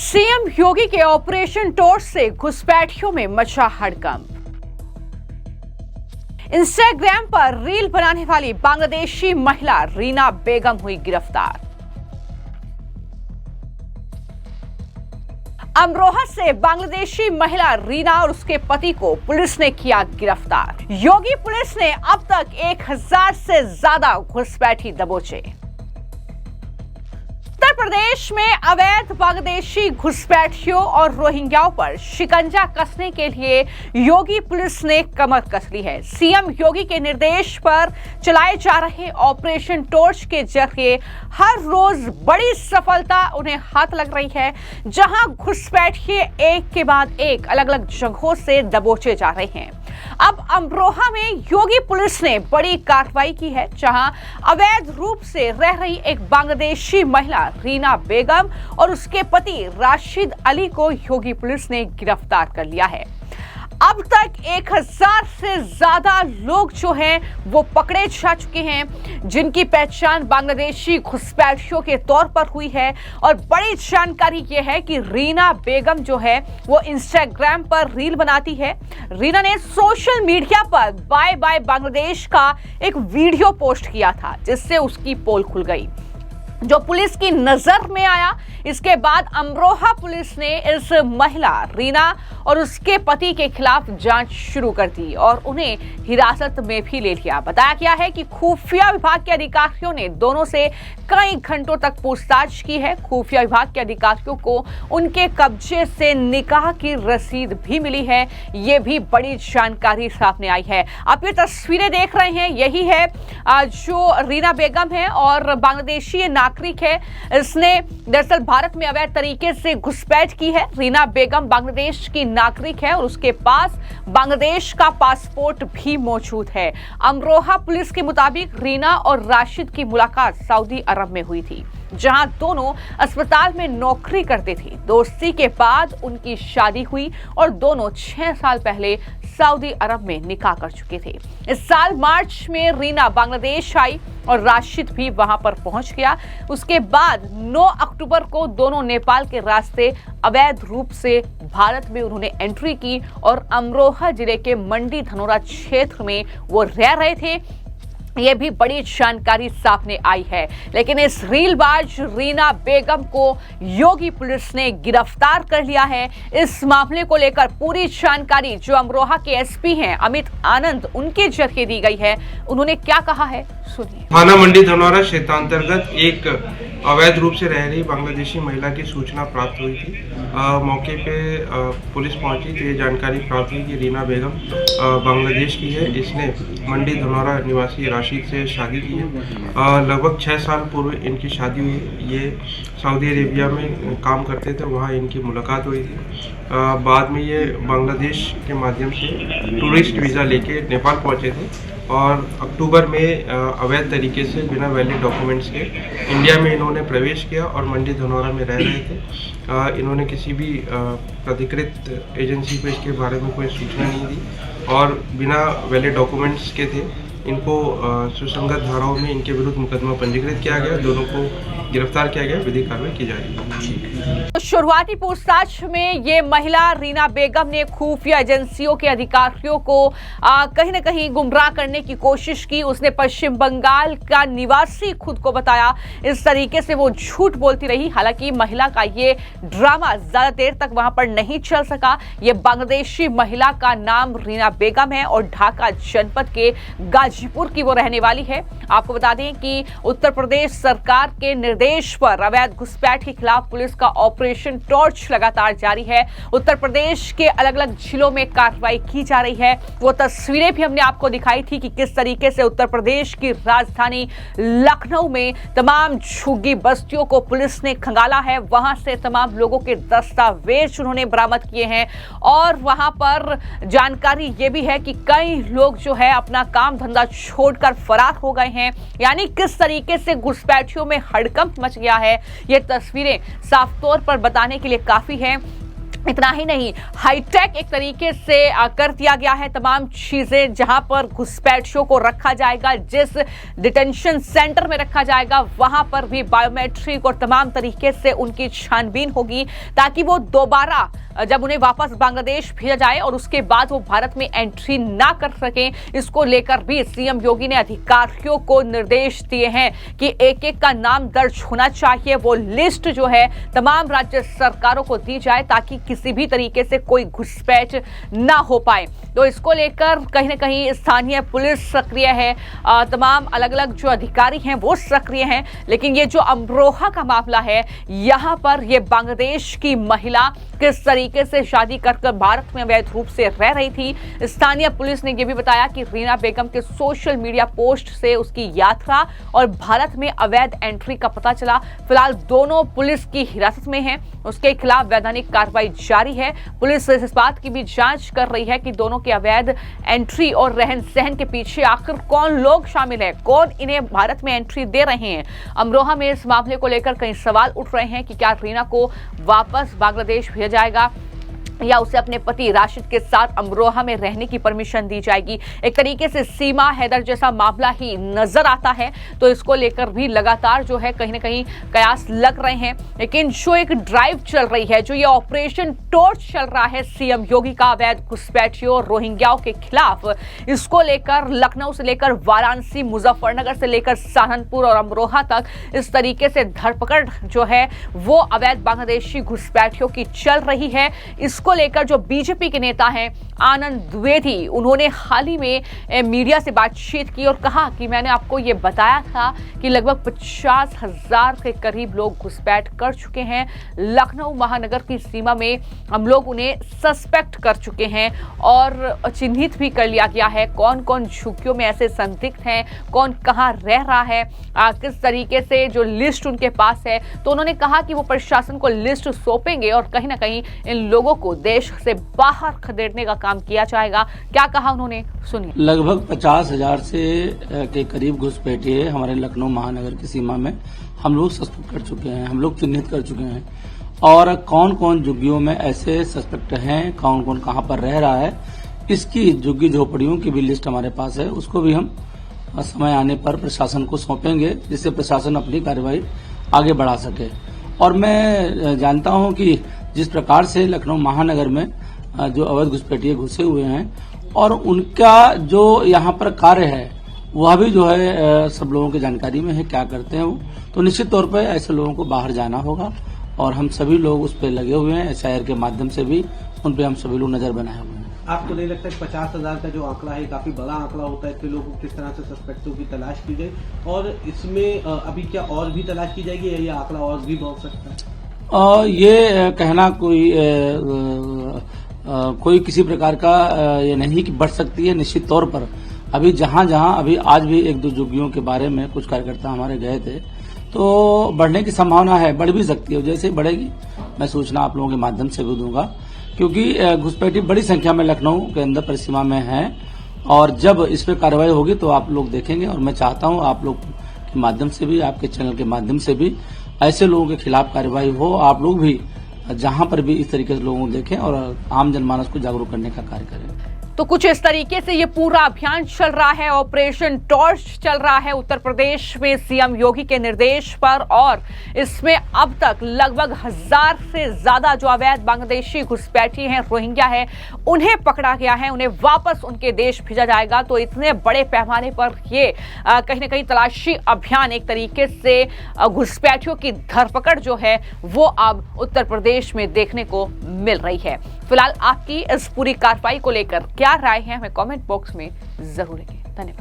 CM योगी के operation torch से घुसपैठियों में मचा हड़कंप। इंस्टाग्राम पर रील बनाने वाली बांग्लादेशी महिला रीना बेगम हुई गिरफ्तार। अमरोहा से बांग्लादेशी महिला रीना और उसके पति को पुलिस ने किया गिरफ्तार। योगी पुलिस ने अब तक 1000 से ज्यादा घुसपैठी दबोचे। उत्तर प्रदेश में अवैध बांग्लादेशी घुसपैठियों और रोहिंग्याओं पर शिकंजा कसने के लिए योगी पुलिस ने कमर कस ली है। सीएम योगी के निर्देश पर चलाए जा रहे ऑपरेशन टॉर्च के जरिए हर रोज बड़ी सफलता उन्हें हाथ लग रही है, जहां घुसपैठिए एक के बाद एक अलग अलग जगहों से दबोचे जा रहे हैं। अब अमरोहा में योगी पुलिस ने बड़ी कार्रवाई की है, जहां अवैध रूप से रह रही एक बांग्लादेशी महिला रीना बेगम और उसके पति राशिद अली को योगी पुलिस ने गिरफ्तार कर लिया है। अब तक 1000 से ज्यादा लोग जो हैं वो पकड़े जा चुके हैं, जिनकी पहचान बांग्लादेशी घुसपैठियों के तौर पर हुई है। और बड़ी जानकारी ये है कि रीना बेगम जो है वो इंस्टाग्राम पर रील बनाती है। रीना ने सोशल मीडिया पर बाय बाय बांग्लादेश का एक वीडियो पोस्ट किया था, जिससे उसकी पोल खुल गई, जो पुलिस की नजर में आया। इसके बाद अमरोहा पुलिस ने इस महिला रीना और उसके पति के खिलाफ जांच शुरू कर दी और उन्हें हिरासत में भी ले लिया। बताया गया है कि खुफिया विभाग के अधिकारियों ने दोनों से कई घंटों तक पूछताछ की है। खुफिया विभाग के अधिकारियों को उनके कब्जे से निकाह की रसीद भी मिली है। ये भी बड़ी जानकारी सामने आई है। आप ये तस्वीरें देख रहे हैं, यही है जो रीना बेगम है और बांग्लादेशी नागरिक है। इसने दरअसल भारत में अवैध तरीके से घुसपैठ की है। रीना बेगम बांग्लादेश की नागरिक है और उसके पास बांग्लादेश का पासपोर्ट भी मौजूद है। अमरोहा पुलिस के मुताबिक रीना और राशिद की मुलाकात सऊदी अरब में हुई थी, जहां दोनों अस्पताल में नौकरी करते थे। दोस्ती के बाद उनकी शादी हुई और दोनों 6 साल पहले सऊदी अरब में निकाह कर चुके थे। इस साल मार्च में रीना बांग्लादेश आई और राशिद भी वहां पर पहुंच गया। उसके बाद 9 अक्टूबर को दोनों नेपाल के रास्ते अवैध रूप से भारत में उन्होंने एंट्री की और अमरोहा जिले के मंडी धनोरा क्षेत्र में वो रह रहे थे। ये भी बड़ी जानकारी सामने आई है। लेकिन इस रीलबाज रीना बेगम को योगी पुलिस ने गिरफ्तार कर लिया है। इस मामले को लेकर पूरी जानकारी जो अमरोहा के एसपी हैं अमित आनंद, उनके जरिए दी गई है। उन्होंने क्या कहा है, सुनिए। थाना मंडी धनौरा क्षेत्रांतर्गत एक अवैध रूप से रह रही बांग्लादेशी महिला की सूचना प्राप्त हुई थी। मौके पे पुलिस पहुंची तो ये जानकारी प्राप्त हुई कि रीना बेगम बांग्लादेश की है। इसने मंडी धनौरा निवासी राशिद से शादी की है। लगभग 6 साल पूर्व इनकी शादी हुई। ये सऊदी अरेबिया में काम करते थे, वहाँ इनकी मुलाकात हुई थी। बाद में ये बांग्लादेश के माध्यम से टूरिस्ट वीज़ा लेके नेपाल पहुँचे थे और अक्टूबर में अवैध तरीके से बिना वैलिड डॉक्यूमेंट्स के इंडिया में इन्होंने प्रवेश किया और मंडी धनौरा में रह रहे थे। इन्होंने किसी भी प्राधिकृत एजेंसी को इसके बारे में कोई सूचना नहीं दी और बिना वैलिड डॉक्यूमेंट्स के थे। इनको सुसंगत धाराओं में इनके विरुद्ध मुकदमा पंजीकृत किया गया। दोनों को गिरफ्तार किया गया। विधिक कार्रवाई की जा रही है। शुरुआती पूछताछ में ये महिला रीना बेगम ने खुफिया एजेंसियों के अधिकारियों को कहीं न कहीं गुमराह करने की कोशिश की। उसने पश्चिम बंगाल का निवासी खुद को बताया। इस तरीके से वो झूठ बोलती रही। हालांकि महिला का ये ड्रामा ज्यादा देर तक वहां पर नहीं चल सका। ये बांग्लादेशी महिला का नाम रीना बेगम है और ढाका जनपद के गाजीपुर की वो रहने वाली है। आपको बता दें कि उत्तर प्रदेश सरकार के निर्देश पर अवैध घुसपैठ के खिलाफ पुलिस का ऑपरेशन टॉर्च लगातार जारी है। उत्तर प्रदेश के अलग अलग जिलों में कार्रवाई की जा रही है। वो तस्वीरें भी हमने आपको दिखाई थी कि किस तरीके से उत्तर प्रदेश की राजधानी लखनऊ में तमाम झुग्गी बस्तियों को पुलिस ने खंगाला है। वहां से तमाम लोगों के दस्तावेज उन्होंने बरामद किए हैं और वहां पर जानकारी ये भी है कि कई लोग जो है अपना काम धंधा छोड़कर फरार हो गए हैं। यानी किस तरीके से घुसपैठियों में हड़कंप मच गया है, ये तस्वीरें साफ तौर पर बताने के लिए काफी है। इतना ही नहीं, हाईटेक एक तरीके से कर दिया गया है तमाम चीजें, जहां पर घुसपैठियों को रखा जाएगा, जिस डिटेंशन सेंटर में रखा जाएगा वहां पर भी बायोमेट्रिक और तमाम तरीके से उनकी छानबीन होगी, ताकि वो दोबारा जब उन्हें वापस बांग्लादेश भेजा जाए और उसके बाद वो भारत में एंट्री ना कर सकें। इसको लेकर भी सीएम योगी ने अधिकारियों को निर्देश दिए हैं कि एक एक का नाम दर्ज होना चाहिए, वो लिस्ट जो है तमाम राज्य सरकारों को दी जाए, ताकि किसी भी तरीके से कोई घुसपैठ ना हो पाए। तो इसको लेकर कहीं ना कहीं स्थानीय पुलिस सक्रिय है, तमाम अलग अलग जो अधिकारी हैं वो सक्रिय हैं। लेकिन ये जो अमरोहा का मामला है, यहाँ पर ये बांग्लादेश की महिला किस तरीके से शादी कर भारत में अवैध रूप से रह रही थी। स्थानीय पुलिस ने यह भी बताया कि रीना बेगम के सोशल मीडिया पोस्ट से उसकी यात्रा और भारत में अवैध एंट्री का पता चला। फिलहाल दोनों पुलिस की हिरासत में हैं, उसके खिलाफ वैधानिक कार्रवाई जारी है। पुलिस इस बात की भी जांच कर रही है कि दोनों के अवैध एंट्री और रहन सहन के पीछे आखिर कौन लोग शामिल है, कौन इन्हें भारत में एंट्री दे रहे हैं। अमरोहा में इस मामले को लेकर कई सवाल उठ रहे हैं कि क्या रीना को वापस बांग्लादेश भेजा जाएगा या उसे अपने पति राशिद के साथ अमरोहा में रहने की परमिशन दी जाएगी। एक तरीके से सीमा हैदर जैसा मामला ही नजर आता है, तो इसको लेकर भी लगातार जो है कहीं ना कहीं कयास लग रहे हैं। लेकिन जो एक ड्राइव चल रही है, जो ये ऑपरेशन टॉर्च चल रहा है सीएम योगी का अवैध घुसपैठियों और रोहिंग्याओं के खिलाफ, इसको लेकर लखनऊ से लेकर वाराणसी, मुजफ्फरनगर से लेकर सहारनपुर और अमरोहा तक इस तरीके से धरपकड़ जो है वो अवैध बांग्लादेशी घुसपैठियों की चल रही है। इसको लेकर जो बीजेपी के नेता हैं आनंद द्विवेदी, उन्होंने हाल ही में मीडिया से बातचीत की और कहा कि मैंने आपको ये बताया था कि लगभग 50,000 के करीब लोग घुसपैठ कर चुके हैं। लखनऊ महानगर की सीमा में हम लोग उन्हें सस्पेक्ट कर चुके हैं और चिन्हित भी कर लिया गया है कौन कौन झुग्गियों में ऐसे संदिग्ध हैं, कौन कहाँ रह रहा है, किस तरीके से जो लिस्ट उनके पास है। तो उन्होंने कहा कि वो प्रशासन को लिस्ट सौंपेंगे और कहीं ना कहीं इन लोगों को देश से बाहर खदेड़ने का काम किया जाएगा। क्या कहा उन्होंने, सुनिए। लगभग 50,000 से के करीब घुसपैठिए हमारे लखनऊ महानगर की सीमा में हम लोग सस्पेक्ट कर चुके हैं, हम लोग चिन्हित कर चुके हैं। और कौन कौन झुग्गियों में ऐसे सस्पेक्ट हैं, कौन कौन कहां पर रह रहा है, इसकी झुग्गी झोपड़ियों की भी लिस्ट हमारे पास है। उसको भी हम समय आने पर प्रशासन को सौंपेंगे, जिससे प्रशासन अपनी कार्रवाई आगे बढ़ा सके। और मैं जानता हूं कि जिस प्रकार से लखनऊ महानगर में जो अवैध घुसपैठिए घुसे हुए हैं और उनका जो यहाँ पर कार्य है वह भी जो है सब लोगों की जानकारी में है, क्या करते हैं वो। तो निश्चित तौर पर ऐसे लोगों को बाहर जाना होगा और हम सभी लोग उस पर लगे हुए हैं। SIR के माध्यम से भी उन पर हम सभी लोग नजर बनाए हुए हैं। आपको नहीं लगता कि 50,000 का जो आंकड़ा है काफी बड़ा आंकड़ा होता है, इतने लोगों को किस तरह से सस्पेक्टों की तलाश की जाए और इसमें अभी क्या और भी तलाश की जाएगी या ये आंकड़ा और भी बढ़ सकता है? ये कहना कोई किसी प्रकार का ये नहीं कि बढ़ सकती है। निश्चित तौर पर अभी जहां जहां अभी आज भी एक दो झुग्गियों के बारे में कुछ कार्यकर्ता हमारे गए थे, तो बढ़ने की संभावना है, बढ़ भी सकती है। जैसे ही बढ़ेगी मैं सूचना आप लोगों के माध्यम से भी दूंगा, क्योंकि घुसपैठी बड़ी संख्या में लखनऊ के अंदर परिसीमा में है और जब इस पर कार्रवाई होगी तो आप लोग देखेंगे। और मैं चाहता हूं आप लोग के माध्यम से भी, आपके चैनल के माध्यम से भी ऐसे लोगों के खिलाफ कार्रवाई हो। आप लोग भी जहां पर भी इस तरीके से लोगों को देखें और आम जनमानस को जागरूक करने का कार्य करें। तो कुछ इस तरीके से ये पूरा अभियान चल रहा है, ऑपरेशन टॉर्च चल रहा है उत्तर प्रदेश में सीएम योगी के निर्देश पर। और इसमें अब तक लगभग 1000 से ज्यादा जो अवैध बांग्लादेशी घुसपैठी हैं, रोहिंग्या है, उन्हें पकड़ा गया है, उन्हें वापस उनके देश भेजा जाएगा। तो इतने बड़े पैमाने पर ये कहीं ना कहीं तलाशी अभियान, एक तरीके से घुसपैठियों की धरपकड़ जो है वो अब उत्तर प्रदेश में देखने को मिल रही है। फिलहाल आपकी इस पूरी कार्रवाई को लेकर क्या राय है, हमें कमेंट बॉक्स में जरूर लिखें। धन्यवाद।